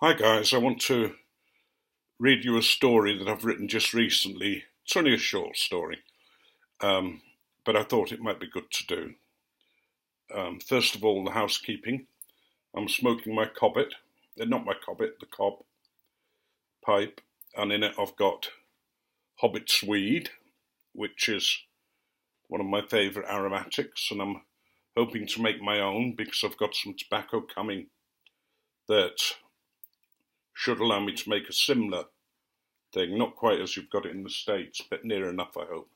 Hi guys, I want to read you a story that I've written just recently. It's only a short story, um, but I thought it might be good to do. First of all, the housekeeping. I'm smoking my cobbit, not my cobbit, the cob pipe, and in it I've got Hobbit Swede, which is one of my favourite aromatics, and I'm hoping to make my own because I've got some tobacco coming that should allow me to make a similar thing, not quite as you've got it in the States, but near enough, I hope.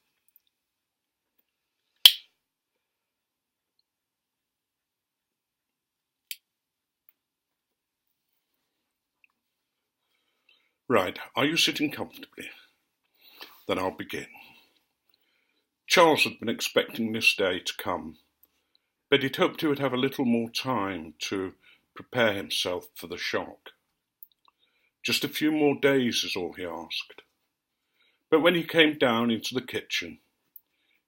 Right, are you sitting comfortably? Then I'll begin. Charles had been expecting this day to come, but he'd hoped he would have a little more time to prepare himself for the shock. Just a few more days is all he asked. But when he came down into the kitchen,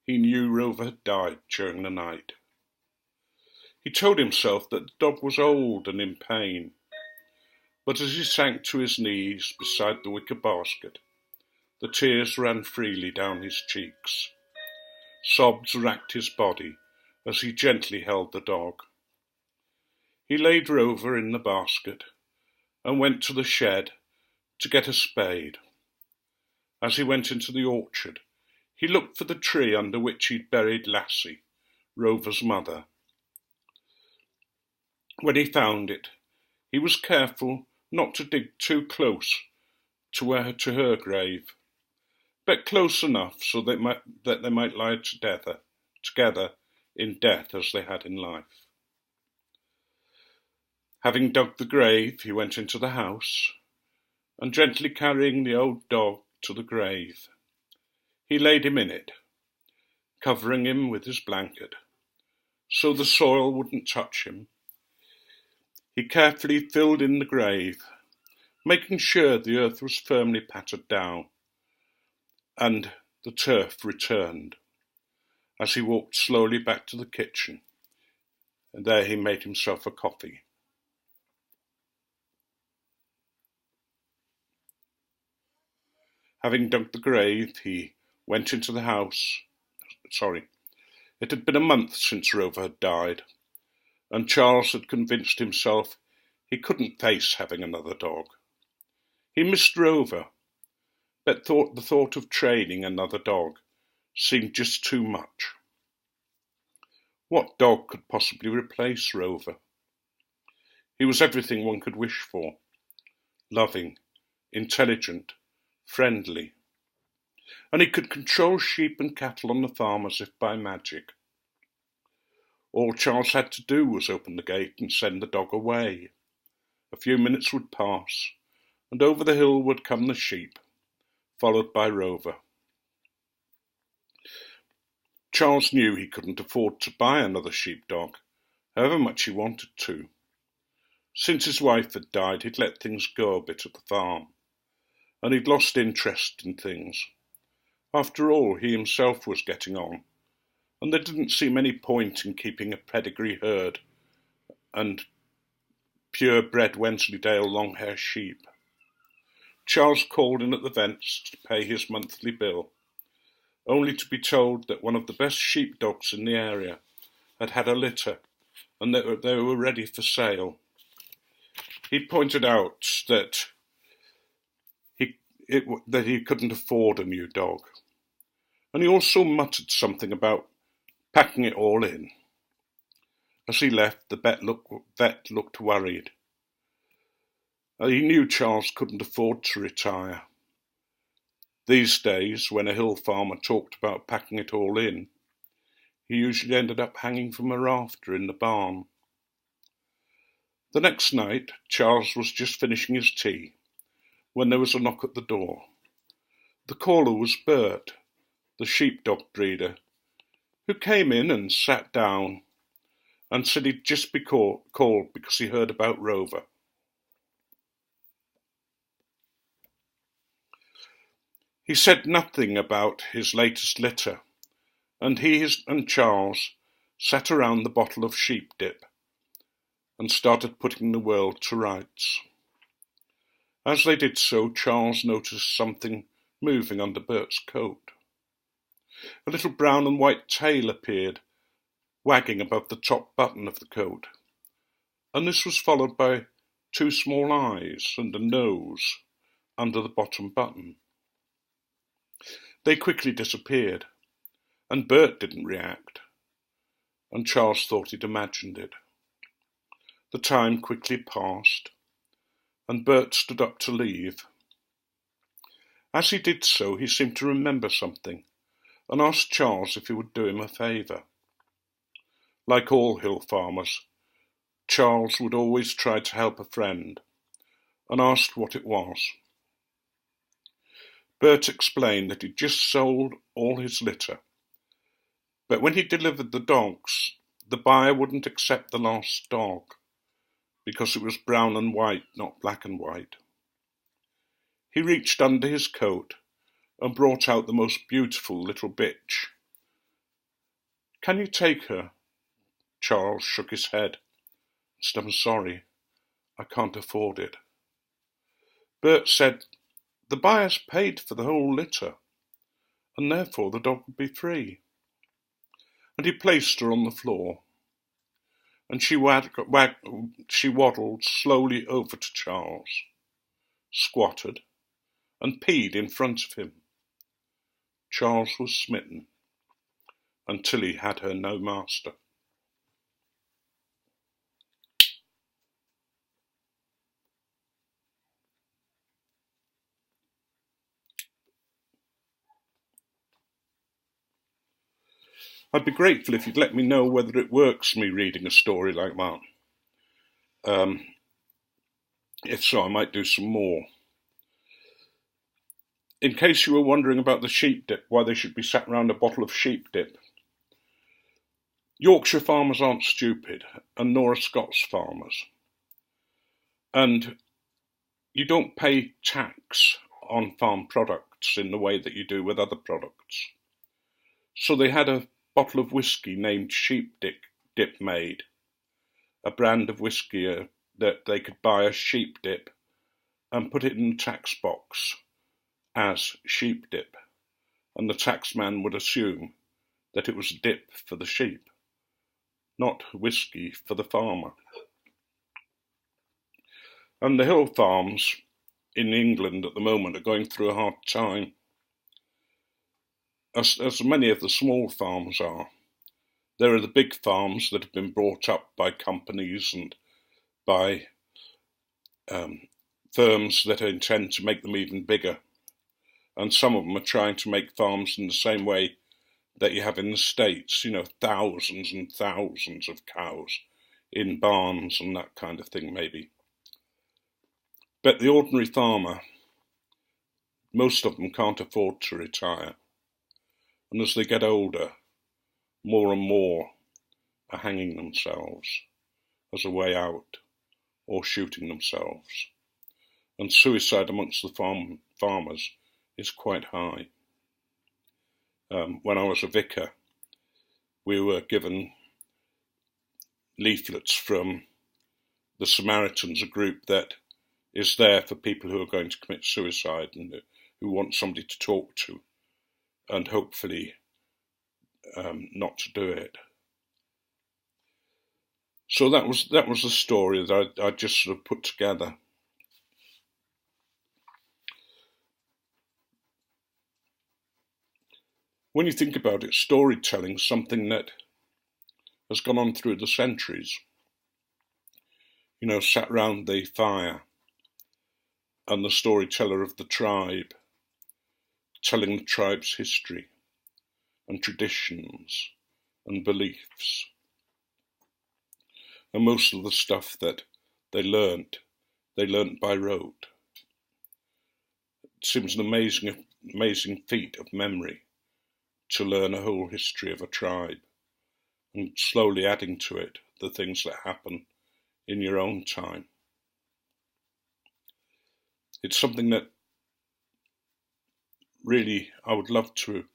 he knew Rover had died during the night. He told himself that the dog was old and in pain, but as he sank to his knees beside the wicker basket, the tears ran freely down his cheeks. Sobs racked his body as he gently held the dog. He laid Rover in the basket and went to the shed to get a spade. As he went into the orchard, he looked for the tree under which he'd buried Lassie, Rover's mother. When he found it, he was careful not to dig too close to her grave, but close enough so that they might lie together in death as they had in life. Having dug the grave, he went into the house, and gently carrying the old dog to the grave, he laid him in it, covering him with his blanket, so the soil wouldn't touch him. He carefully filled in the grave, making sure the earth was firmly patted down, and the turf returned. As he walked slowly back to the kitchen, and there he made himself a coffee. Having dug the grave, he went into the house. It had been a month since Rover had died, and Charles had convinced himself he couldn't face having another dog. He missed Rover, but the thought of training another dog seemed just too much. What dog could possibly replace Rover? He was everything one could wish for: loving, intelligent, friendly, and he could control sheep and cattle on the farm as if by magic. All Charles had to do was open the gate and send the dog away. A few minutes would pass, and over the hill would come the sheep, followed by Rover. Charles knew he couldn't afford to buy another sheepdog, however much he wanted to. Since his wife had died, he'd let things go a bit at the farm, and he'd lost interest in things. After all, he himself was getting on, and there didn't seem any point in keeping a pedigree herd and purebred Wensleydale long-hair sheep. Charles called in at the vents to pay his monthly bill, only to be told that one of the best sheepdogs in the area had had a litter and that they were ready for sale. He pointed out that he couldn't afford a new dog, and he also muttered something about packing it all in. As he left, the vet looked worried. He knew Charles couldn't afford to retire. These days, when a hill farmer talked about packing it all in, he usually ended up hanging from a rafter in the barn. The next night, Charles was just finishing his tea when there was a knock at the door. The caller was Bert, the sheepdog breeder, who came in and sat down and said he'd just be called because he heard about Rover. He said nothing about his latest litter, and he and Charles sat around the bottle of sheep dip and started putting the world to rights. As they did so, Charles noticed something moving under Bert's coat. A little brown and white tail appeared, wagging above the top button of the coat, and this was followed by two small eyes and a nose under the bottom button. They quickly disappeared, and Bert didn't react, and Charles thought he'd imagined it. The time quickly passed, and Bert stood up to leave. As he did so, he seemed to remember something, and asked Charles if he would do him a favour. Like all hill farmers, Charles would always try to help a friend, and asked what it was. Bert explained that he'd just sold all his litter, but when he delivered the dogs, the buyer wouldn't accept the last dog, because it was brown and white, not black and white. He reached under his coat and brought out the most beautiful little bitch. "Can you take her?" Charles shook his head. "I'm sorry, I can't afford it." Bert said the buyer's paid for the whole litter, and therefore the dog would be free. And he placed her on the floor, and she waddled slowly over to Charles, squatted, and peed in front of him. Charles was smitten, until he had her no master. I'd be grateful if you'd let me know whether it works, me reading a story like that. If so, I might do some more. In case you were wondering about the sheep dip, why they should be sat round a bottle of sheep dip, Yorkshire farmers aren't stupid, and nor are Scots farmers. And you don't pay tax on farm products in the way that you do with other products. So they had a bottle of whiskey named Sheep Dip made, a brand of whiskey that they could buy as sheep dip and put it in the tax box as sheep dip, and the taxman would assume that it was dip for the sheep, not whiskey for the farmer. And the hill farms in England at the moment are going through a hard time, as many of the small farms are. There are the big farms that have been brought up by companies and by firms that intend to make them even bigger. And some of them are trying to make farms in the same way that you have in the States, thousands and thousands of cows in barns and that kind of thing, maybe. But the ordinary farmer, most of them can't afford to retire. And as they get older, more and more are hanging themselves as a way out, or shooting themselves. And suicide amongst the farmers is quite high. When I was a vicar, we were given leaflets from the Samaritans, a group that is there for people who are going to commit suicide and who want somebody to talk to, and hopefully not to do it. So that was the story that I just sort of put together. When you think about it, storytelling is something that has gone on through the centuries. Sat round the fire, and the storyteller of the tribe, telling the tribe's history and traditions and beliefs. And most of the stuff that they learnt by rote. It seems an amazing feat of memory to learn a whole history of a tribe, and slowly adding to it the things that happen in your own time. It's something that really I would love to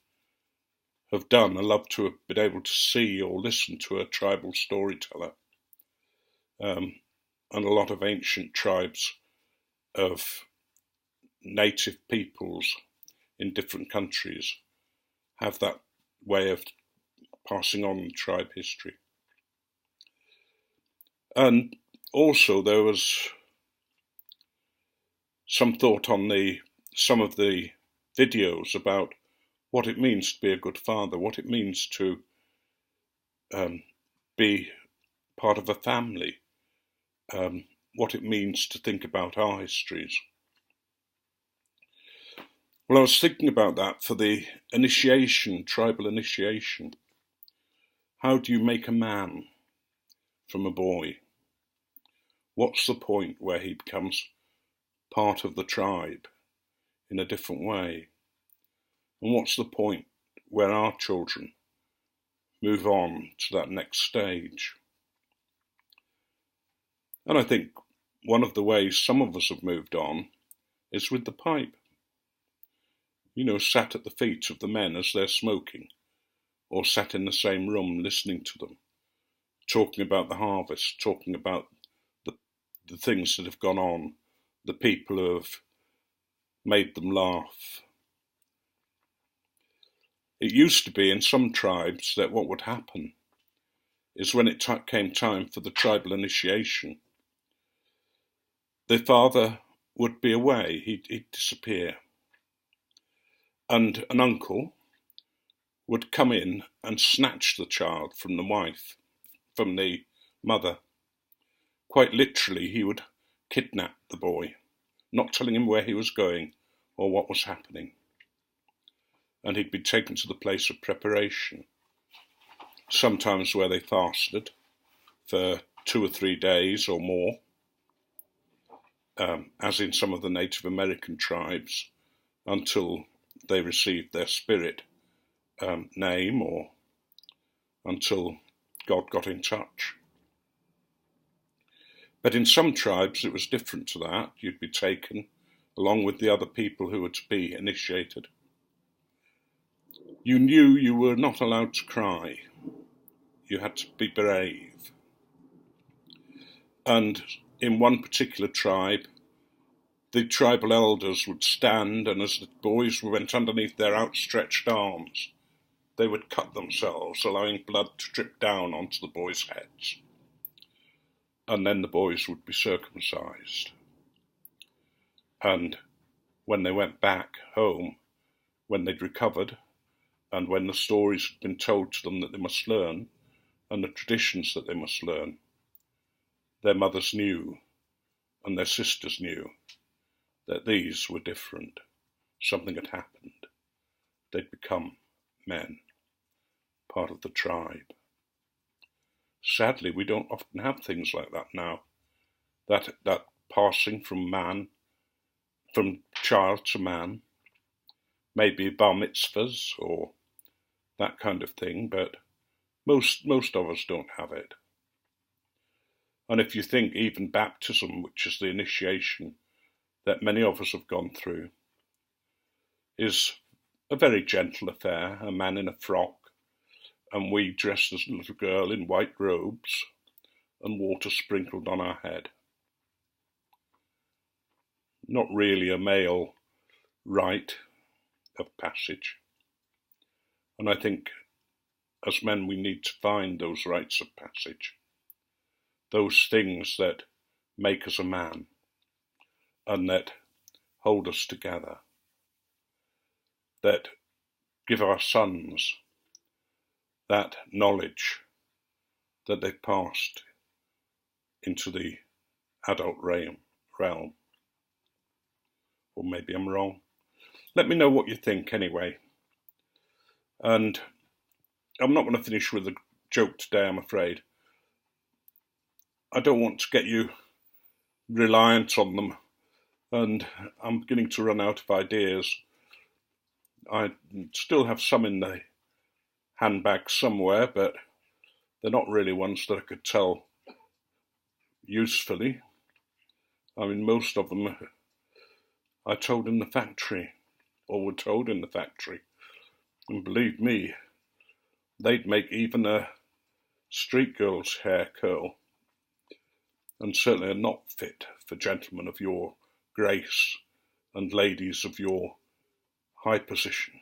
have done. I love to have been able to see or listen to a tribal storyteller. And a lot of ancient tribes of native peoples in different countries have that way of passing on tribe history. And also there was some thought on some of the videos about what it means to be a good father, what it means to be part of a family, what it means to think about our histories. Well, I was thinking about that for the initiation, tribal initiation. How do you make a man from a boy? What's the point where he becomes part of the tribe in a different way? And what's the point where our children move on to that next stage? And I think one of the ways some of us have moved on is with the pipe. Sat at the feet of the men as they're smoking, or sat in the same room listening to them, talking about the harvest, talking about the things that have gone on, the people who have made them laugh. It used to be in some tribes that what would happen is when it came time for the tribal initiation, the father would be away, he'd disappear. And an uncle would come in and snatch the child from the wife, from the mother. Quite literally, he would kidnap the boy, not telling him where he was going or what was happening. And he'd be taken to the place of preparation, sometimes where they fasted for 2 or 3 days or more, as in some of the Native American tribes, until they received their spirit name or until God got in touch. But in some tribes it was different to that. You'd be taken along with the other people who were to be initiated. You knew you were not allowed to cry. You had to be brave. And in one particular tribe, the tribal elders would stand, and as the boys went underneath their outstretched arms, they would cut themselves, allowing blood to drip down onto the boys' heads. And then the boys would be circumcised. And when they went back home, when they'd recovered, and when the stories had been told to them that they must learn, and the traditions that they must learn, their mothers knew, and their sisters knew, that these were different. Something had happened. They'd become men, part of the tribe. Sadly, we don't often have things like that now. That passing from child to man, maybe bar mitzvahs or that kind of thing, but most of us don't have it. And if you think even baptism, which is the initiation that many of us have gone through, is a very gentle affair, a man in a frock, and we dressed as a little girl in white robes, and water sprinkled on our head. Not really a male rite of passage. And I think as men we need to find those rites of passage, those things that make us a man and that hold us together, that give our sons that knowledge that they've passed into the adult realm. Or maybe I'm wrong. Let me know what you think anyway. And I'm not going to finish with a joke today, I'm afraid. I don't want to get you reliant on them, and I'm beginning to run out of ideas. I still have some in the handbag somewhere, but they're not really ones that I could tell usefully. I mean, most of them I told in the factory, or were told in the factory. And believe me, they'd make even a street girl's hair curl, and certainly are not fit for gentlemen of your grace and ladies of your high position.